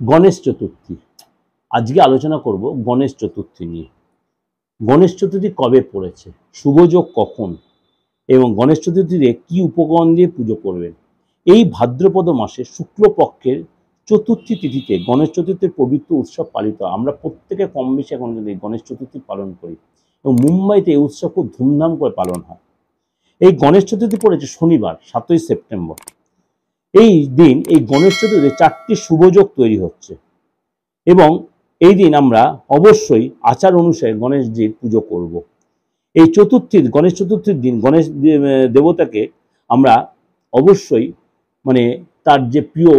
গণেশ চতুর্থী। আজকে আলোচনা করব গণেশ চতুর্থী নিয়ে। গণেশ চতুর্থী কবে পড়েছে, শুভযোগ কখন এবং গণেশ চতুর্থীতে কি উপকরণ দিয়ে পুজো করবেন। এই ভাদ্রপদ মাসে শুক্লপক্ষের চতুর্থী তিথিতে গণেশ চতুর্থীর পবিত্র উৎসব পালিত হয়। আমরা প্রত্যেকে কম বেশি এখন কিন্তু এই গণেশ চতুর্থী পালন করি এবং মুম্বাইতে এই উৎসব খুব ধুমধাম করে পালন হয়। এই গণেশ চতুর্থী পড়েছে শনিবার 7ই সেপ্টেম্বর। এই দিন এই গণেশ চতুর্থীতে 4টি শুভযোগ তৈরি হচ্ছে এবং এই দিন আমরা অবশ্যই আচার অনুসারে গণেশজির পুজো করব। এই গণেশ চতুর্থীর দিন গণেশ দেবতাকে আমরা অবশ্যই তার যে প্রিয়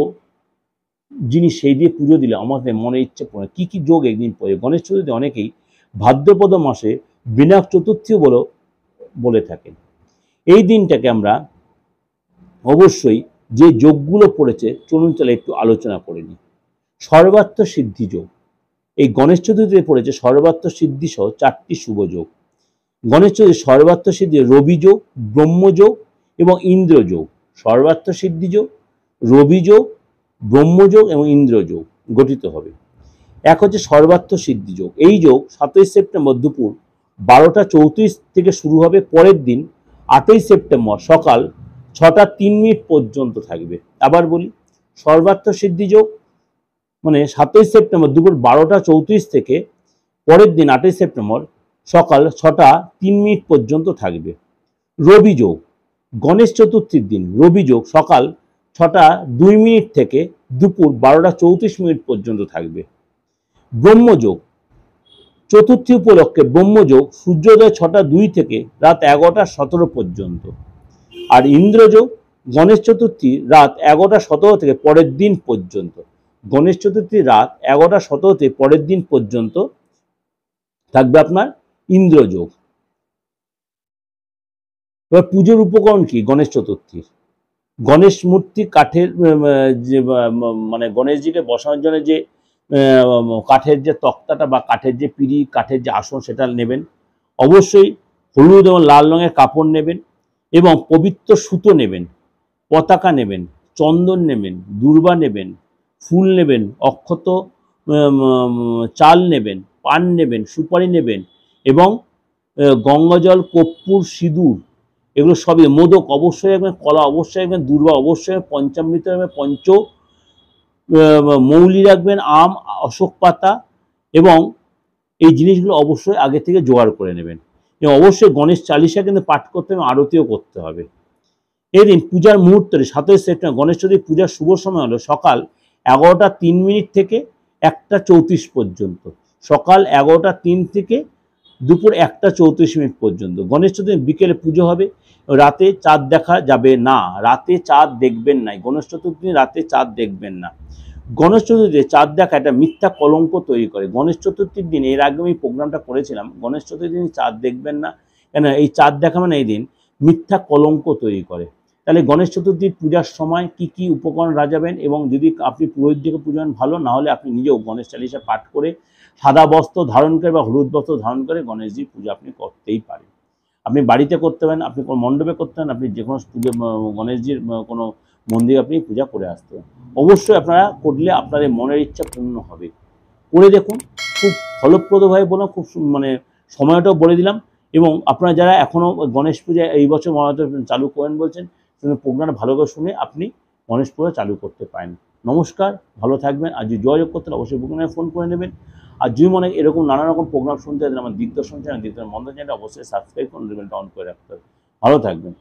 জিনিস সেই দিয়ে পুজো দিলে আমাদের মনে ইচ্ছে পড়ে। কী কী যোগ একদিন পড়ে গণেশ চতুর্থী অনেকেই ভাদ্রপদ মাসে বিনায়ক চতুর্থীও বলে থাকেন। এই দিনটাকে আমরা অবশ্যই যে যোগগুলো পড়েছে চলুন তাহলে একটু আলোচনা করে নিই। সর্বার্থ সিদ্ধি যোগ এই গণেশ চতুর্থীতে পড়েছে। সর্বার্থ সিদ্ধি সহ 4টি শুভ যোগ। গণেশ চতুর্থী সর্বার্থ সিদ্ধি রবি যোগ, ব্রহ্মযোগ এবং ইন্দ্রযোগ। সর্বার্থ সিদ্ধি যোগ, রবি যোগ, ব্রহ্মযোগ এবং ইন্দ্রযোগ গঠিত হবে। এক হচ্ছে সর্বার্থ সিদ্ধি যোগ। এই যোগ 7ই সেপ্টেম্বর দুপুর 12টা 34 থেকে শুরু হবে। পরের দিন 8ই সেপ্টেম্বর সকাল 6টা 3 মিনিট পর্যন্ত থাকবে। আবার বলি, সর্বার্থ সিদ্ধি যোগ 7ই সেপ্টেম্বর দুপুর 12টা 34 থেকে পরের দিন 8ই সেপ্টেম্বর সকাল 6টা 3 মিনিট পর্যন্ত থাকবে। রবি যোগ গণেশ চতুর্থীর দিন রবি যোগ সকাল 6টা 2 মিনিট থেকে দুপুর 12টা 34 মিনিট পর্যন্ত থাকবে। ব্রহ্মযোগ চতুর্থী উপলক্ষে ব্রহ্মযোগ সূর্যোদয় 6টা 2 থেকে রাত 11টা 17 পর্যন্ত। আর ইন্দ্রযোগ গণেশ চতুর্থী রাত 11টা 17 থেকে পরের দিন পর্যন্ত। গণেশ চতুর্থী রাত 11টা 17 থেকে পরের দিন পর্যন্ত থাকবে আপনার ইন্দ্রযোগ। এবার পুজোর উপকরণ কি গণেশ চতুর্থীর? গণেশ মূর্তি কাঠের যে গণেশজিকে বসানোর জন্য যে কাঠের যে তক্তাটা বা কাঠের যে পিঁড়ি, কাঠের যে আসন সেটা নেবেন। অবশ্যই হলুদ এবং লাল রঙের কাপড় নেবেন এবং পবিত্র সুতো নেবেন, পতাকা নেবেন, চন্দন নেবেন, দূর্বা নেবেন, ফুল নেবেন, অক্ষত চাল নেবেন, পান নেবেন, সুপারি নেবেন এবং গঙ্গাজল, কর্পূর, সিঁদুর এগুলো সবই, মোদক অবশ্যই রাখবেন, কলা অবশ্যই রাখবেন, দূর্বা অবশ্যই, পঞ্চামৃত রাখবেন, মৌলি রাখবেন, আম, অশোক পাতা এবং এই জিনিসগুলো অবশ্যই আগে থেকে জোগাড় করে নেবেন। এবং অবশ্যই গণেশ চালিসা কিন্তু পাঠ করতে হবে, আরতিও করতে হবে। এদিন পূজার মুহূর্তে 7ই সেপ্টেম্বর গণেশ চতুর্থী পূজার শুভ সময় হলো সকাল 11টা 3 মিনিট থেকে 1টা 34 পর্যন্ত। সকাল 11টা 3 থেকে দুপুর 1টা 34 মিনিট পর্যন্ত। গণেশ চতুর্থী বিকেলে পুজো হবে। রাতে চাঁদ দেখা যাবে না, রাতে চাঁদ দেখবেন না। গণেশ চতুর্থী রাতে চাঁদ দেখবেন না। গণেশ চতুর্থীতে চাঁদ দেখা একটা মিথ্যা কলঙ্ক তৈরি করে। গণেশ চতুর্থীর দিন এর আগে আমি প্রোগ্রামটা করেছিলাম, গণেশ চতুর্থীর দিন চাঁদ দেখবেন না কেন, এই চাঁদ দেখা এই দিন মিথ্যা কলঙ্ক তৈরি করে। তাহলে গণেশ চতুর্থীর পূজার সময় কি কি উপকরণ রাজাবেন এবং যদি আপনি পুরোহিত দিকে পূজন ভালো, না হলে আপনি নিজেও গণেশ চালিসা পাঠ করে সাদা বস্ত্র ধারণ করে বা হলুদ বস্ত্র ধারণ করে গণেশজির পূজা আপনি করতেই পারেন। আপনি বাড়িতে করতে পারেন, আপনি কোনো মণ্ডপে করতে পারেন, আপনি যে কোনো পুজো গণেশজির কোনো মন্দিরে আপনি পূজা করে আসতে পারেন। অবশ্যই আপনারা করলে আপনাদের মনের ইচ্ছা পূর্ণ হবে। করে দেখুন, খুব ফলপ্রদভাবে বললাম, খুব সময়টাও বলে দিলাম। এবং আপনারা যারা এখনও গণেশ পূজা এই বছর চালু করেন বলছেন, প্রোগ্রামটা ভালো করে শুনে আপনি গণেশ পূজা চালু করতে পারেন। নমস্কার, ভালো থাকবেন। আর যদি যোগাযোগ করতে হলে অবশ্যই বুকিং ফোন করে নেবেন। আর যদি মনে এরকম নানা রকম প্রোগ্রাম শুনতে হয় আমার দিগদর্শন চ্যানেল, দিগদর্শন মন্দ চ্যানেলটা অবশ্যই সাবস্ক্রাইব করুন, বেলটা অন করে রাখতে হবে। ভালো থাকবেন।